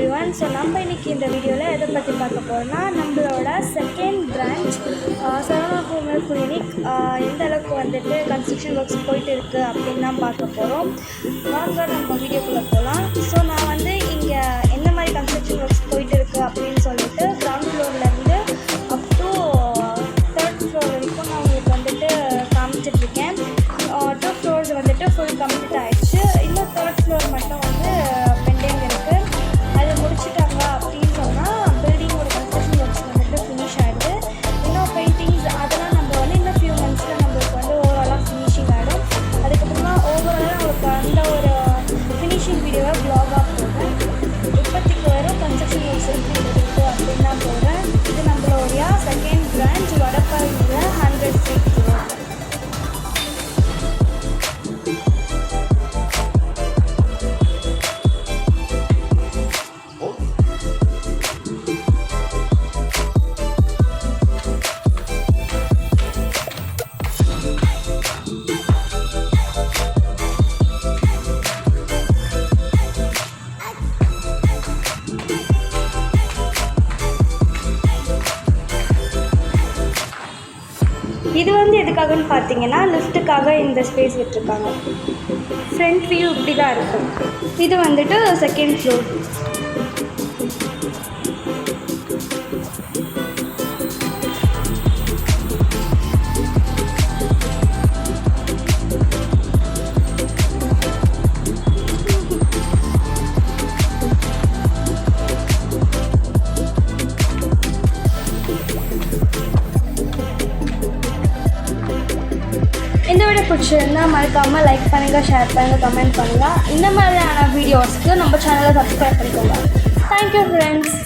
everyone. So நம்ம இன்னைக்கு இந்த வீடியோல எதை பத்தி பார்க்க போறோம்னா நம்மளோட second branch Saravana homeo clinic எந்த அளவுக்கு வந்துட்டு கன்ஸ்ட்ரக்ஷன் ஒர்க்ஸ் போயிட்டு இருக்கு அப்படின்னு தான் பார்க்க போறோம். வாங்க நம்ம வீடியோக்குள்ள போகலாம். ஸோ நான் வந்து இங்க என்ன மாதிரி கன்ஸ்ட்ரக்ஷன் ஒர்க்ஸ் போயிட்டு இருக்கு அப்படின்னு சொல்லிட்டு கிரவுண்ட் ஃப்ளோர்ல இருந்து அப் டு 3rd ஃப்ளோர் வரைக்கும் நான் உங்களுக்கு வந்துட்டு காமிச்சிட்டு இருக்கேன். 2 ஃப்ளோர்ஸ் வந்துட்டு ஃபுல் கம்ப்ளீட் ஆயிடுச்சு. இன்னும் 3rd ஃப்ளோர் மட்டும் வந்து பெண்டிங் இருக்கு. அது முடிச்சுட்டாங்க அப்படின்னு சொன்னால் பில்டிங்கோட கன்ஸ்ட்ரக்ஷன் ஒர்க்ஸ் வந்துட்டு ஃபினிஷ் ஆகிடுது. இன்னும் பெயிண்டிங்ஸ் அதெல்லாம் நம்ம வந்து இன்னும் ஃபியூ மந்த்ஸில் நம்மளுக்கு வந்து ஓவராலாக ஃபினிஷிங் ஆகிடும். அதுக்கப்புறமா ஓவராலாக நம்மளுக்கு அந்த ஒரு ஃபினிஷிங் வீடியோவை ப்ளாகாக போடுறேன். இப்போதைக்கு வரும் கன்ஸ்ட்ரக்ஷன் ஒர்க்ஸ் எப்படி இருக்குது அப்படின்னு தான் போடுறேன். இது நம்மளுடைய செகண்ட் பிரான்ச் வடபழனியில் 100 feet ரோடு. இது வந்து எதுக்காகன்னு பார்த்தீங்கன்னா லிஃப்ட்டுக்காக இந்த ஸ்பேஸ் விட்டுருக்காங்க. ஃப்ரண்ட் வியூ இப்படி தான் இருக்கும். இது வந்துட்டு செகண்ட் ஃப்ளோர். இந்த வீடியோ பிடிச்சிருந்தா மறக்காமல் லைக் பண்ணுங்கள், ஷேர் பண்ணுங்கள், கமெண்ட் பண்ணுங்கள். இந்த மாதிரியான வீடியோஸ்க்கு நம்ம சேனலை சப்ஸ்கிரைப் பண்ணிக்கோங்க. Thank you friends.